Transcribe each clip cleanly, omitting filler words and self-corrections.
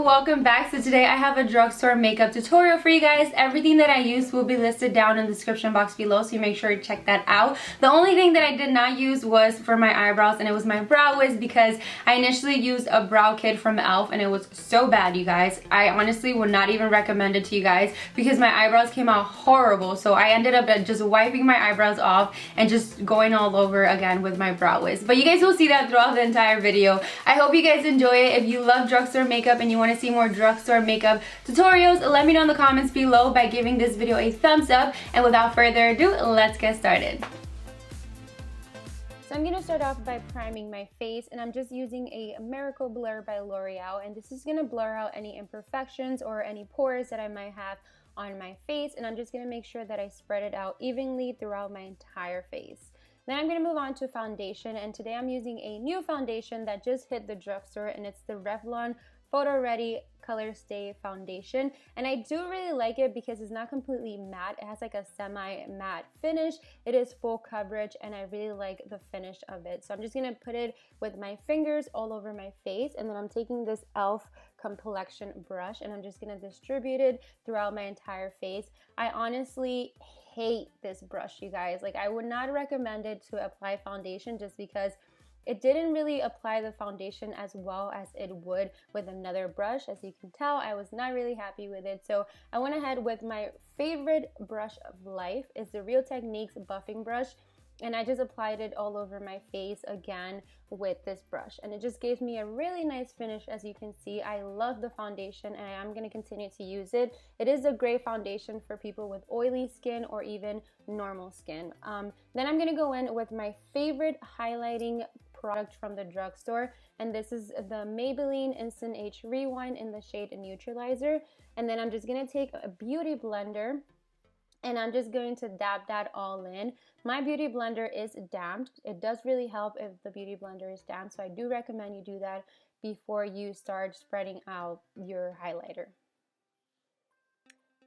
welcome back. So today I have a drugstore makeup tutorial for you guys. Everything that I used will be listed down in the description box below, so you make sure to check that out. The only thing that I did not use was for my eyebrows, and it was my brow wiz because I initially used a brow kit from e.l.f. and it was so bad, you guys. I honestly would not even recommend it to you guys because my eyebrows came out horrible. So I ended up just wiping my eyebrows off and just going all over again with my brow wiz. But you guys will see that throughout the entire video. I hope you guys enjoy it. If you love drugstore makeup and you want to see more drugstore makeup tutorials, let me know in the comments below by giving this video a thumbs up. And without further ado, let's get started. So I'm going to start off by priming my face, and I'm just using a Miracle Blur by L'Oreal, and this is going to blur out any imperfections or any pores that I might have on my face, and I'm just going to make sure that I spread it out evenly throughout my entire face. Then I'm going to move on to foundation, and today I'm using a new foundation that just hit the drugstore, and it's the Revlon Photo Ready Color Stay Foundation. And I do really like it because it's not completely matte. It has like a semi-matte finish. It is full coverage, and I really like the finish of it. So I'm just going to put it with my fingers all over my face, and then I'm taking this e.l.f. complexion brush, and I'm just going to distribute it throughout my entire face. I honestly hate this brush, you guys. Like, I would not recommend it to apply foundation just because it didn't really apply the foundation as well as it would with another brush. As you can tell, I was not really happy with it. So I went ahead with my favorite brush of life. It's the Real Techniques buffing brush. And I just applied it all over my face again with this brush. And it just gave me a really nice finish. As you can see, I love the foundation and I am going to continue to use it. It is a great foundation for people with oily skin or even normal skin. Then I'm going to go in with my favorite highlighting product from the drugstore, and this is the Maybelline Instant Age Rewind in the shade Neutralizer. And then I'm just going to take a beauty blender and I'm just going to dab that all in. My beauty blender is damped. It does really help if the beauty blender is damp, so I do recommend you do that before you start spreading out your highlighter.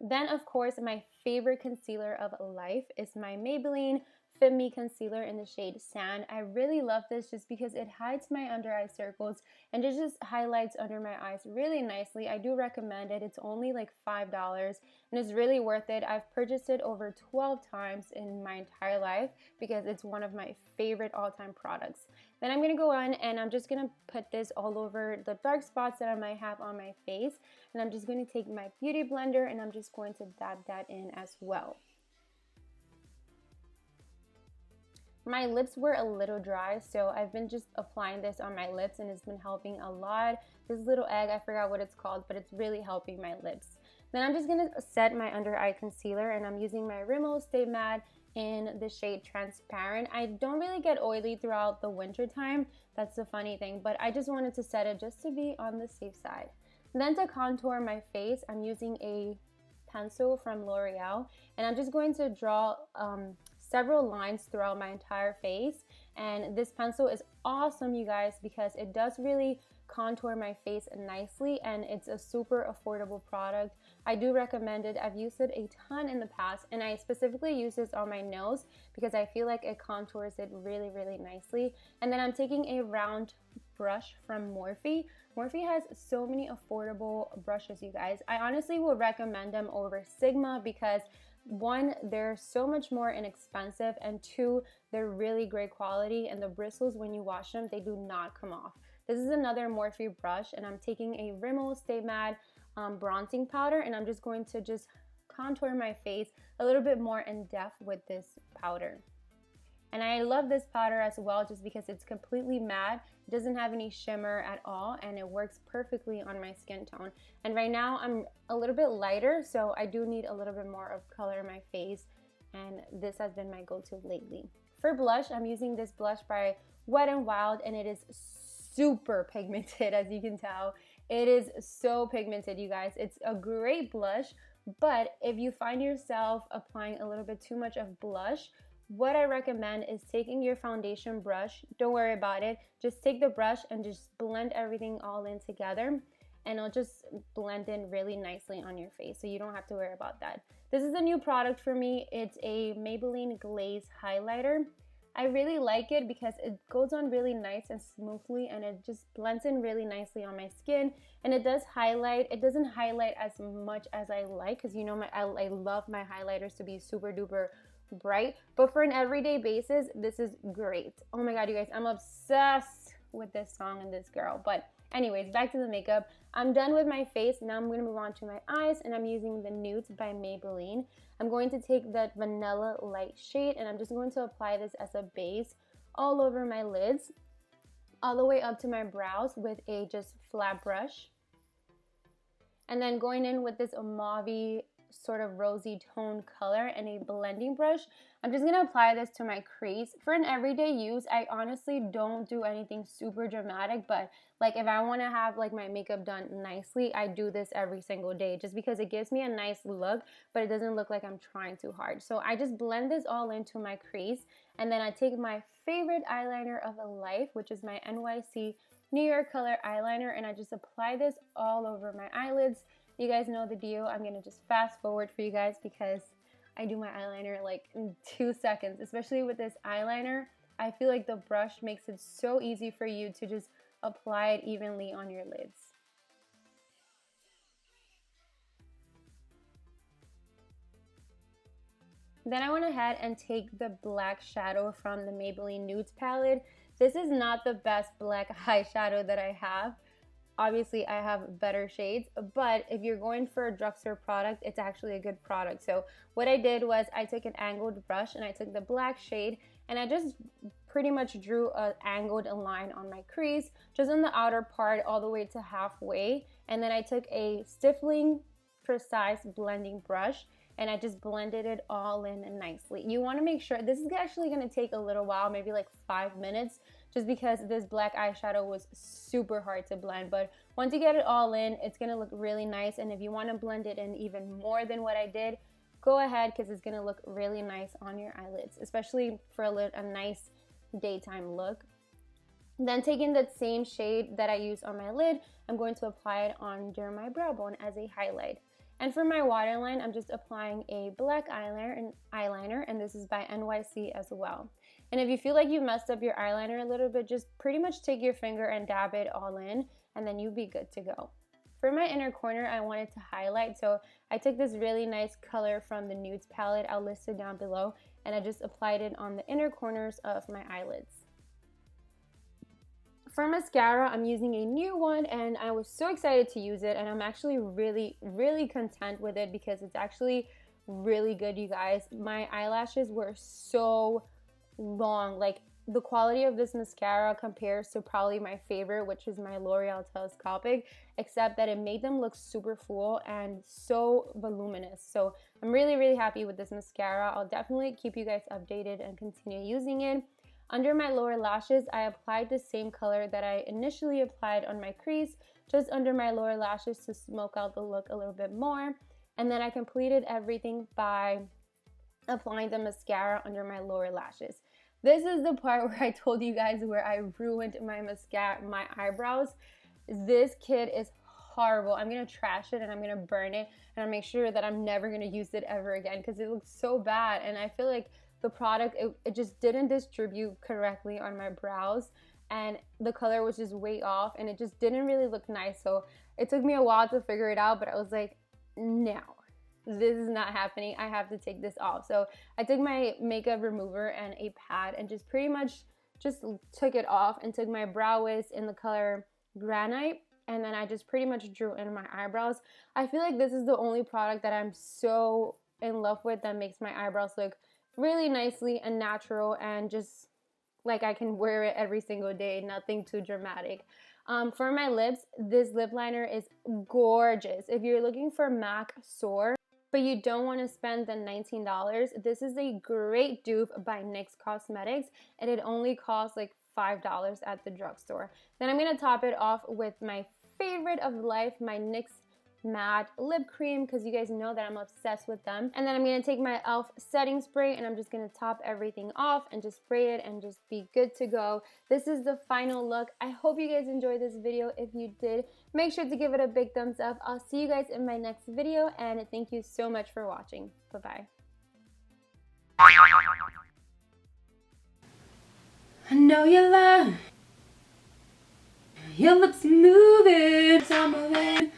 Then, of course, my favorite concealer of life is my Maybelline Fit Me concealer in the shade Sand. I really love this just because it hides my under eye circles and it just highlights under my eyes really nicely. I do recommend it. It's only like $5 and it's really worth it. I've purchased it over 12 times in my entire life because it's one of my favorite all-time products. Then I'm going to go on and I'm just going to put this all over the dark spots that I might have on my face, and I'm just going to take my beauty blender and I'm just going to dab that in as well. My lips were a little dry, so I've been just applying this on my lips and it's been helping a lot. This little egg, I forgot what it's called, but it's really helping my lips. Then I'm just going to set my under eye concealer, and I'm using my Rimmel Stay Matte in the shade Transparent. I don't really get oily throughout the winter time. That's the funny thing, but I just wanted to set it just to be on the safe side. And then to contour my face, I'm using a pencil from L'Oreal, and I'm just going to draw several lines throughout my entire face. And this pencil is awesome, you guys, because it does really contour my face nicely, and it's a super affordable product. I do recommend it. I've used it a ton in the past, and I specifically use this on my nose because I feel like it contours it really, really nicely. And then I'm taking a round brush from Morphe. Morphe has so many affordable brushes, you guys. I honestly would recommend them over Sigma because one, they're so much more inexpensive, and two, they're really great quality, and the bristles, when you wash them, they do not come off. This is another Morphe brush, and I'm taking a Rimmel Stay Matte bronzing powder, and I'm just going to just contour my face a little bit more in depth with this powder. And I love this powder as well just because it's completely matte. It doesn't have any shimmer at all, and it works perfectly on my skin tone. And right now I'm a little bit lighter, so I do need a little bit more of color in my face, and this has been my go-to lately. For blush, I'm using this blush by Wet n Wild, and it is super pigmented. As you can tell, it is so pigmented, you guys. It's a great blush, but if you find yourself applying a little bit too much of blush, what I recommend is taking your foundation brush. Don't worry about it. Just take the brush and just blend everything all in together, and it'll just blend in really nicely on your face, so you don't have to worry about that. This is a new product for me. It's a Maybelline Glaze highlighter. I really like it because it goes on really nice and smoothly, and it just blends in really nicely on my skin. And it does highlight. It doesn't highlight as much as I like, because you know I love my highlighters to be super duper bright. But for an everyday basis, this is great. Oh my god, you guys, I'm obsessed with this song and this girl. But anyways, back to the makeup. I'm done with my face. Now I'm going to move on to my eyes, and I'm using the Nudes by Maybelline. I'm going to take that vanilla light shade, and I'm just going to apply this as a base all over my lids, all the way up to my brows with a just flat brush. And then going in with this mauve sort of rosy tone color and a blending brush, I'm just going to apply this to my crease. For an everyday use, I honestly don't do anything super dramatic, but like if I want to have like my makeup done nicely, I do this every single day just because it gives me a nice look, but it doesn't look like I'm trying too hard. So I just blend this all into my crease, and then I take my favorite eyeliner of a life, which is my NYC New York color eyeliner, and I just apply this all over my eyelids. You guys know the deal. I'm going to just fast forward for you guys because I do my eyeliner like in 2 seconds, especially with this eyeliner. I feel like the brush makes it so easy for you to just apply it evenly on your lids. Then I went ahead and take the black shadow from the Maybelline Nudes palette. This is not the best black eyeshadow that I have. Obviously, I have better shades, but if you're going for a drugstore product, it's actually a good product. So what I did was I took an angled brush and I took the black shade, and I just pretty much drew an angled line on my crease, just on the outer part all the way to halfway. And then I took a stippling precise blending brush, and I just blended it all in nicely. You want to make sure, this is actually going to take a little while, maybe like 5 minutes, just because this black eyeshadow was super hard to blend. But once you get it all in, it's going to look really nice. And if you want to blend it in even more than what I did, go ahead, because it's going to look really nice on your eyelids, especially for a nice daytime look. Then taking that same shade that I used on my lid, I'm going to apply it under my brow bone as a highlight. And for my waterline, I'm just applying a black eyeliner, and this is by NYC as well. And if you feel like you messed up your eyeliner a little bit, just pretty much take your finger and dab it all in, and then you'll be good to go. For my inner corner, I wanted to highlight, so I took this really nice color from the Nudes palette. I'll list it down below, and I just applied it on the inner corners of my eyelids. For mascara, I'm using a new one, and I was so excited to use it, and I'm actually really content with it because it's actually really good, you guys. My eyelashes were so long. Like, the quality of this mascara compares to probably my favorite, which is my Loreal Telescopic, except that it made them look super full and so voluminous. So I'm really happy with this mascara. I'll definitely keep you guys updated and continue using it. Under my lower lashes, I applied the same color that I initially applied on my crease, just under my lower lashes to smoke out the look a little bit more. And then I completed everything by applying the mascara under my lower lashes. This is the part where I told you guys where I ruined my mascara, my eyebrows. This kit is horrible. I'm gonna trash it and I'm gonna burn it, and I'll make sure that I'm never gonna use it ever again because it looks so bad, and I feel like the product, it just didn't distribute correctly on my brows, and the color was just way off, and it just didn't really look nice. So it took me a while to figure it out, but I was like, no, this is not happening. I have to take this off. So I took my makeup remover and a pad and just pretty much just took it off and took my brow wiz in the color Granite, and then I just pretty much drew in my eyebrows. I feel like this is the only product that I'm so in love with that makes my eyebrows look really nicely and natural, and just like I can wear it every single day, nothing too dramatic. For my lips, this lip liner is gorgeous. If you're looking for MAC Soar, but you don't want to spend the $19, this is a great dupe by NYX Cosmetics, and it only costs like $5 at the drugstore. Then I'm going to top it off with my favorite of life, my NYX matte lip cream, because you guys know that I'm obsessed with them. And then I'm going to take my e.l.f. setting spray, and I'm just going to top everything off and just spray it and just be good to go. This is the final look. I hope you guys enjoyed this video. If you did, make sure to give it a big thumbs up. I'll see you guys in my next video, and thank you so much for watching. Bye-bye. know you love your lips moving, some of it.